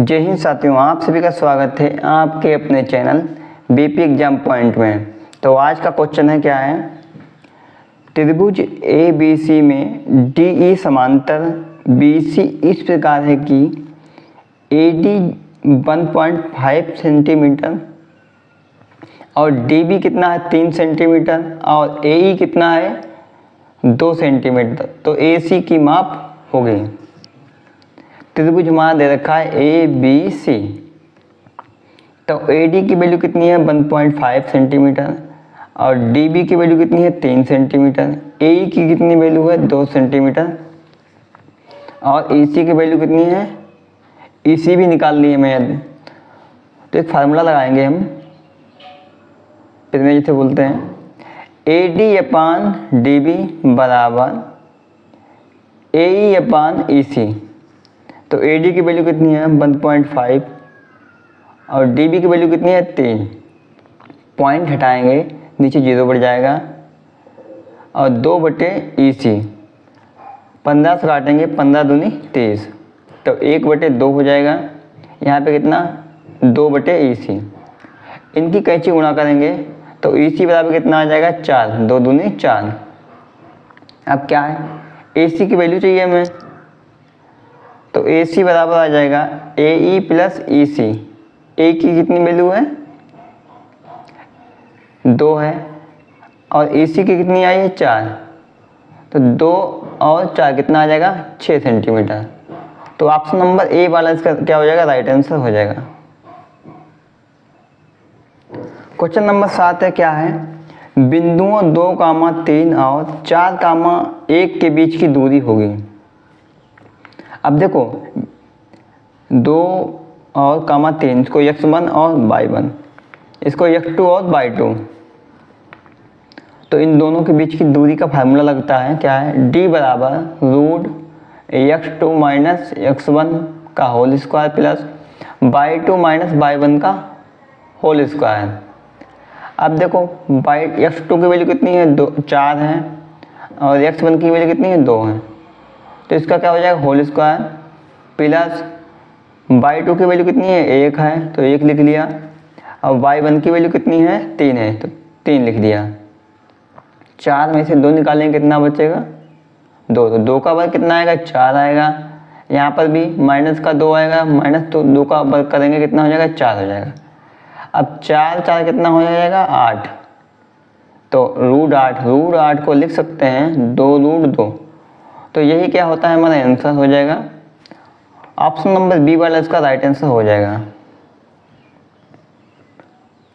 जय हिंद साथियों, आप सभी का स्वागत है आपके अपने चैनल बीपी एग्जाम पॉइंट में। तो आज का क्वेश्चन है क्या है, त्रिभुज ए बी सी में डी ई समांतर बी सी इस प्रकार है कि ए डी 1.5 सेंटीमीटर और डी बी कितना है 3 सेंटीमीटर और ए ई कितना है 2 सेंटीमीटर। तो ए सी की माप हो गई। त्रिभुज हमारा दे रखा है ए बी सी। तो ए डी की वैल्यू कितनी है 1.5 सेंटीमीटर और डी बी की वैल्यू कितनी है 3 सेंटीमीटर। ए ई की कितनी वैल्यू है 2 सेंटीमीटर और ई सी की वैल्यू कितनी है, ई सी भी निकाल ली है मैं। तो एक फार्मूला लगाएंगे हम, इसमें जैसे बोलते हैं A D upon D B बराबर ए ई अपान ई सी। तो ए डी की वैल्यू कितनी है 1.5 और डी बी की वैल्यू कितनी है 3। पॉइंट हटाएंगे नीचे 0 बढ़ जाएगा और 2 बटे ई सी, 15 से काटेंगे 15 दूनी 30, तो 1 बटे 2 हो जाएगा। यहाँ पे कितना 2 बटे ई सी, इनकी कैंची गुणा करेंगे तो ई सी बराबर कितना आ जाएगा 4, 2 दूनी 4। अब क्या है, ए सी की वैल्यू चाहिए हमें, तो ए सी बराबर आ जाएगा ए ई प्लस ई सी। ए की कितनी वैल्यू है 2 है और ई सी की कितनी आई है 4, तो 2 और 4 कितना आ जाएगा 6 सेंटीमीटर। तो ऑप्शन नंबर ए वाला इसका क्या हो जाएगा, राइट आंसर हो जाएगा। क्वेश्चन नंबर 7 है क्या है, बिंदुओं 2,3 और 4,1 के बीच की दूरी होगी। अब देखो 2 और 3, इसको x1 और y1, इसको x2 और y2। तो इन दोनों के बीच की दूरी का फार्मूला लगता है क्या है, d बराबर रूट x2 माइनस x1 का whole square plus y2 minus y1 का होल स्क्वायर। अब देखो x2 की वैल्यू कितनी है 4 है और x1 की वैल्यू कितनी है 2 है, तो इसका क्या हो जाएगा होल स्क्वायर प्लस y2 की वैल्यू कितनी है 1 है तो 1 लिख लिया और y1 की वैल्यू कितनी है 3 है तो 3 लिख दिया। 4 में से 2 निकालेंगे कितना बचेगा 2, तो 2 का वर्ग कितना आएगा 4 आएगा। यहाँ पर भी माइनस का 2 आएगा, माइनस तो 2 का वर्ग करेंगे कितना हो जाएगा 4 हो जाएगा। अब 4 कितना हो जाएगा 8, तो रूट 8 को लिख सकते हैं 2 रूट 2। तो यही क्या होता है हमारा आंसर हो जाएगा। ऑप्शन नंबर बी वाला इसका राइट आंसर हो जाएगा।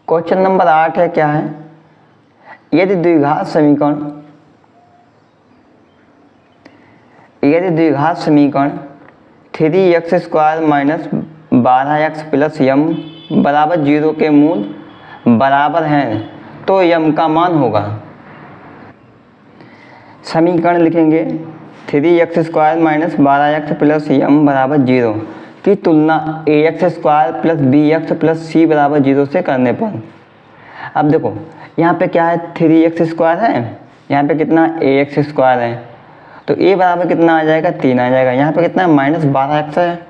क्वेश्चन नंबर 8 है क्या है, यदि द्विघात समीकरण 3x² माइनस 12x प्लस यम बराबर 0 के मूल बराबर हैं तो यम का मान होगा। समीकरण लिखेंगे 3x² माइनस 12x प्लस यम बराबर 0 की तुलना ax² plus bx plus c बराबर 0 से करने पर। अब देखो यहाँ पे क्या है 3x² है, यहाँ पे कितना ax² है, तो a बराबर कितना आ जाएगा 3 आ जाएगा। यहाँ पे कितना है माइनस 12x है,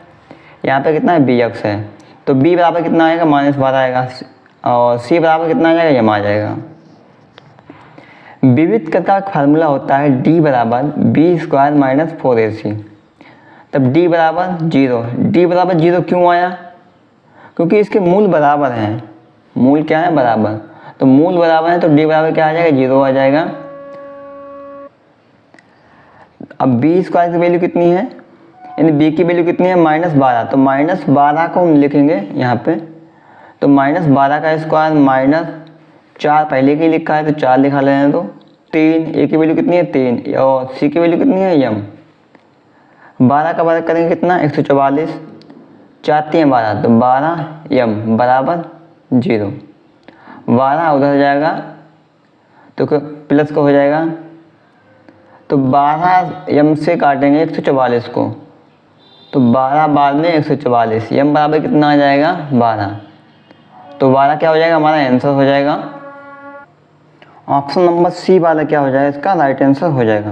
यहाँ पे कितना है bx है, तो b बराबर कितना आएगा माइनस 12 आएगा और c बराबर कितना आ जाएगा यम आ जाएगा। विविध का फार्मूला होता है d बराबर b² माइनस 4ac। तब d बराबर 0, d बराबर 0 क्यों आया, क्योंकि इसके मूल बराबर हैं। मूल क्या है बराबर, तो मूल बराबर है तो d बराबर क्या आ जाएगा 0 आ जाएगा। अब b² की वैल्यू कितनी है, यानी b की वैल्यू कितनी है -12, तो -12 को हम लिखेंगे यहाँ पे, तो -12 का स्क्वायर माइनस 4 पहले की लिखा है तो 4 लिखा लेना, तो 3, a की वैल्यू कितनी है 3 और c की वैल्यू कितनी है यम। 12 का वर्ग करेंगे कितना 144, 4 3 12, तो 12 यम बराबर 0। 12 उधर जाएगा तो प्लस का हो जाएगा, तो 12 यम से काटेंगे 144 को, तो 12 बाद में 144, यम बराबर कितना आ जाएगा 12, तो 12 क्या हो जाएगा हमारा आंसर हो जाएगा। ऑप्शन नंबर सी वाला क्या हो जाएगा इसका राइट आंसर हो जाएगा।